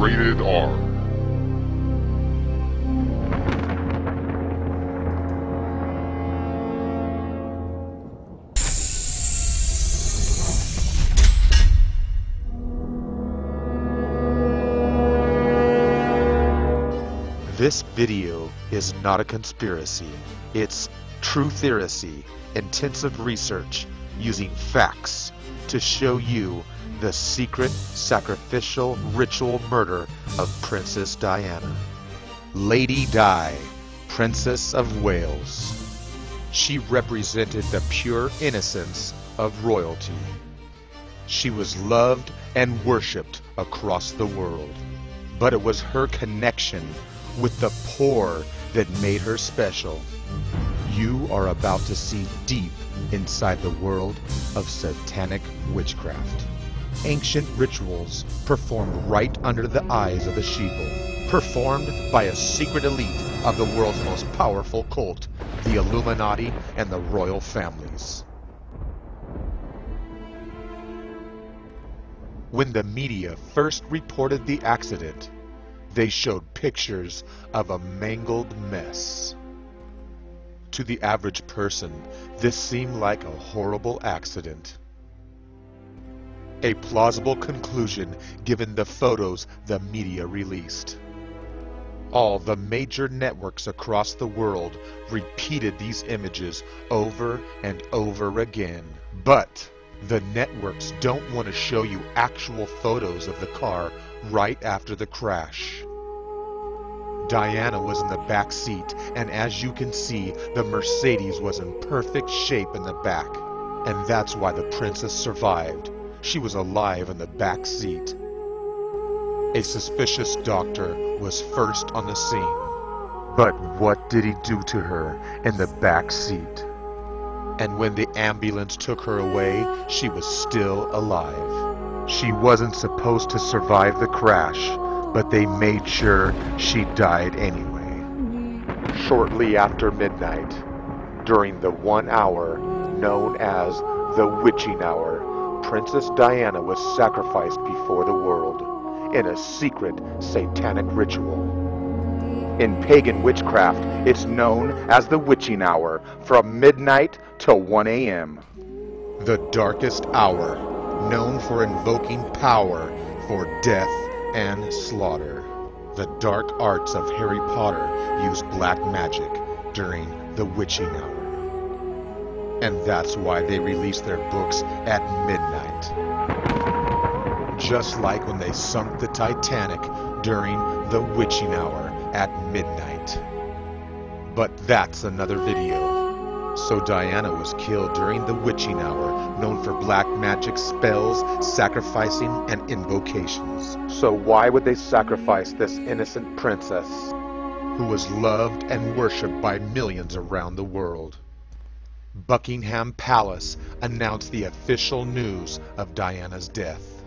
Rated R. This video is not a conspiracy. It's Truthiracy, intensive research using facts to show you the secret sacrificial ritual murder of Princess Diana. Lady Di, Princess of Wales. She represented the pure innocence of royalty. She was loved and worshipped across the world. But it was her connection with the poor that made her special. You are about to see deep inside the world of satanic witchcraft. Ancient rituals performed right under the eyes of the sheeple, performed by a secret elite of the world's most powerful cult, the Illuminati and the royal families. When the media first reported the accident, they showed pictures of a mangled mess. To the average person, this seemed like a horrible accident. A plausible conclusion given the photos the media released. All the major networks across the world repeated these images over and over again. But the networks don't want to show you actual photos of the car right after the crash. Diana was in the back seat, and as you can see, the Mercedes was in perfect shape in the back. And that's why the princess survived. She was alive in the back seat. A suspicious doctor was first on the scene. But what did he do to her in the back seat? And when the ambulance took her away, she was still alive. She wasn't supposed to survive the crash, but they made sure she died anyway. Shortly after midnight, during the 1 hour known as the witching hour, Princess Diana was sacrificed before the world in a secret satanic ritual. In pagan witchcraft, it's known as the witching hour, from midnight till 1 a.m. The darkest hour, known for invoking power for death and slaughter. The dark arts of Harry Potter use black magic during the witching hour. And that's why they release their books at midnight. Just like when they sunk the Titanic during the witching hour at midnight. But that's another video. So Diana was killed during the witching hour, known for black magic spells, sacrificing, and invocations. So why would they sacrifice this innocent princess, who was loved and worshipped by millions around the world? Buckingham Palace announced the official news of Diana's death.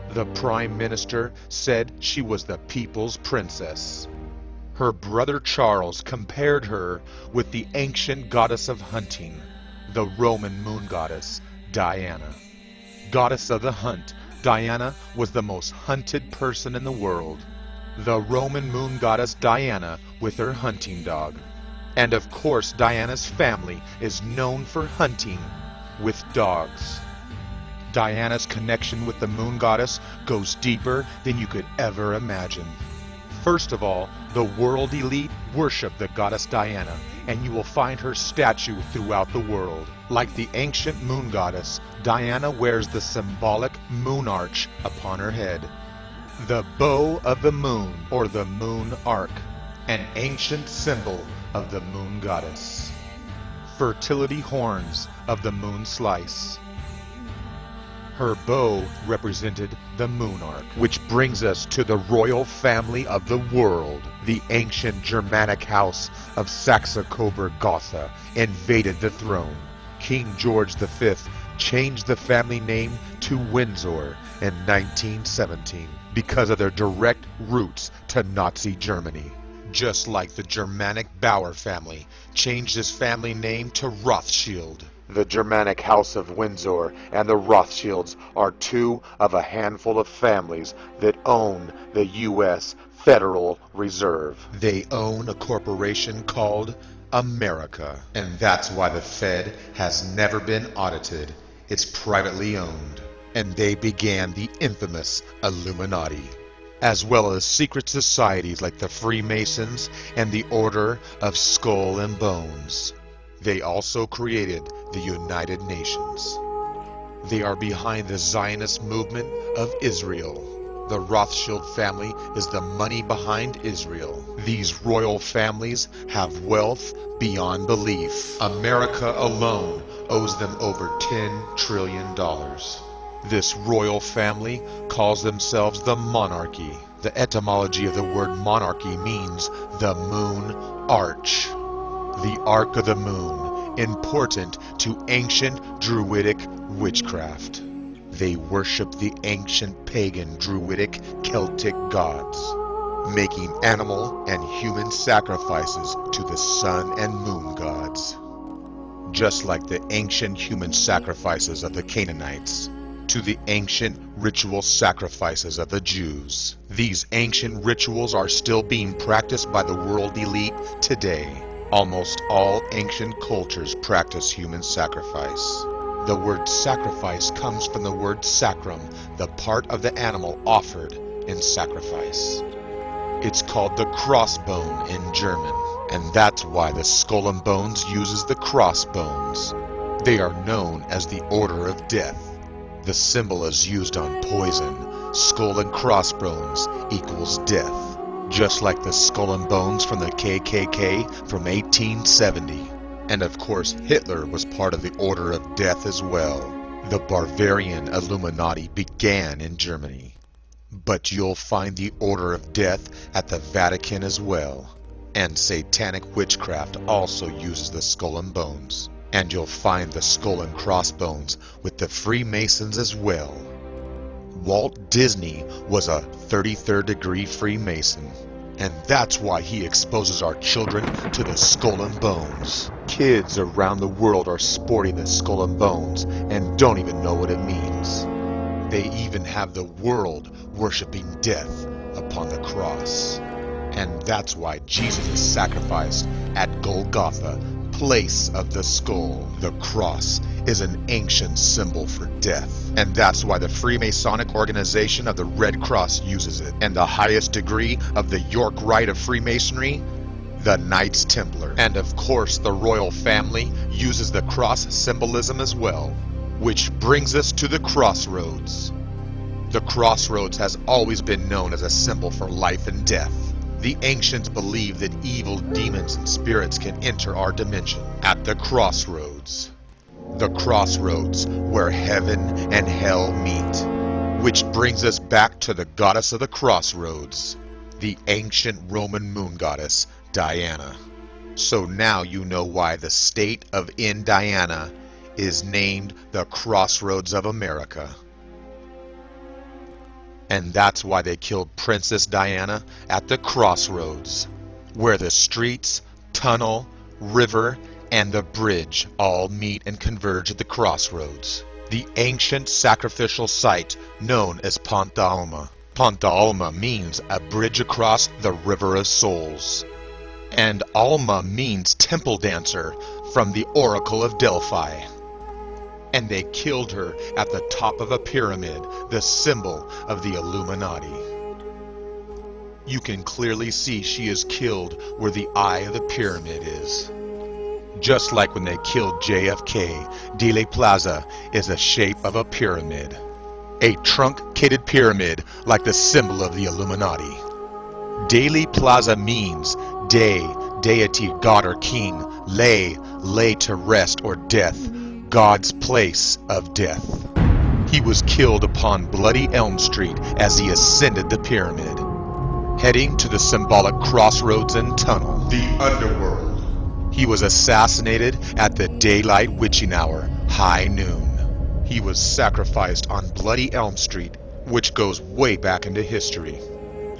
The Prime Minister said she was the people's princess. Her brother Charles compared her with the ancient goddess of hunting, the Roman moon goddess, Diana. Goddess of the hunt, Diana was the most hunted person in the world. The Roman moon goddess Diana with her hunting dog. And of course, Diana's family is known for hunting with dogs. Diana's connection with the moon goddess goes deeper than you could ever imagine. First of all, the world elite worship the goddess Diana, and you will find her statue throughout the world. Like the ancient moon goddess, Diana wears the symbolic moon arch upon her head. The bow of the moon, or the moon arc, an ancient symbol of the moon goddess. Fertility horns of the moon slice. Her bow represented the moon arc, which brings us to the royal family of the world. The ancient Germanic house of Saxe-Coburg-Gotha invaded the throne. King George V changed the family name to Windsor in 1917 because of their direct roots to Nazi Germany. Just like the Germanic Bauer family changed his family name to Rothschild. The Germanic House of Windsor and the Rothschilds are two of a handful of families that own the U.S. Federal Reserve. They own a corporation called America, and that's why the Fed has never been audited. It's privately owned, and they began the infamous Illuminati, as well as secret societies like the Freemasons and the Order of Skull and Bones. They also created the United Nations. They are behind the Zionist movement of Israel. The Rothschild family is the money behind Israel. These royal families have wealth beyond belief. America alone owes them over $10 trillion. This royal family calls themselves the monarchy. The etymology of the word monarchy means the moon arch. The Ark of the Moon, important to ancient Druidic witchcraft. They worship the ancient pagan Druidic Celtic gods, making animal and human sacrifices to the sun and moon gods, just like the ancient human sacrifices of the Canaanites to the ancient ritual sacrifices of the Jews. These ancient rituals are still being practiced by the world elite today. Almost all ancient cultures practice human sacrifice. The word sacrifice comes from the word sacrum, the part of the animal offered in sacrifice. It's called the crossbone in German, and that's why the Skull and Bones uses the crossbones. They are known as the Order of Death. The symbol is used on poison. Skull and crossbones equals death. Just like the Skull and Bones from the KKK from 1870. And of course Hitler was part of the Order of Death as well. The Bavarian Illuminati began in Germany. But you'll find the Order of Death at the Vatican as well. And satanic witchcraft also uses the Skull and Bones. And you'll find the Skull and Crossbones with the Freemasons as well. Walt Disney was a 33rd degree Freemason, and that's why he exposes our children to the Skull and Bones. Kids around the world are sporting the Skull and Bones and don't even know what it means. They even have the world worshiping death upon the cross. And that's why Jesus is sacrificed at Golgotha, place of the skull. The cross is an ancient symbol for death, and that's why the Freemasonic organization of the Red Cross uses it, and the highest degree of the York Rite of Freemasonry, the Knights Templar. And of course the royal family uses the cross symbolism as well, which brings us to the crossroads. The crossroads has always been known as a symbol for life and death. The ancients believed that evil demons and spirits can enter our dimension at the crossroads. The crossroads where heaven and hell meet. Which brings us back to the goddess of the crossroads, the ancient Roman moon goddess, Diana. So now you know why the state of Indiana is named the Crossroads of America. And that's why they killed Princess Diana at the crossroads, where the streets, tunnel, river, and the bridge all meet and converge at the crossroads. The ancient sacrificial site known as Ponta Alma. Ponta Alma means a bridge across the river of souls. And Alma means temple dancer from the Oracle of Delphi. And they killed her at the top of a pyramid, the symbol of the Illuminati. You can clearly see she is killed where the eye of the pyramid is. Just like when they killed JFK, Dealey Plaza is the shape of a pyramid. A truncated pyramid like the symbol of the Illuminati. Dealey Plaza means day, deity, god or king, lay to rest or death, God's place of death. He was killed upon Bloody Elm Street as he ascended the pyramid, heading to the symbolic crossroads and tunnel, the underworld. He was assassinated at the daylight witching hour, high noon. He was sacrificed on Bloody Elm Street, which goes way back into history.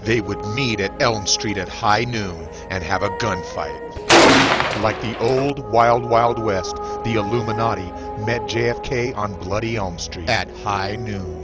They would meet at Elm Street at high noon and have a gunfight. Like the old Wild Wild West, the Illuminati met JFK on Bloody Elm Street at high noon.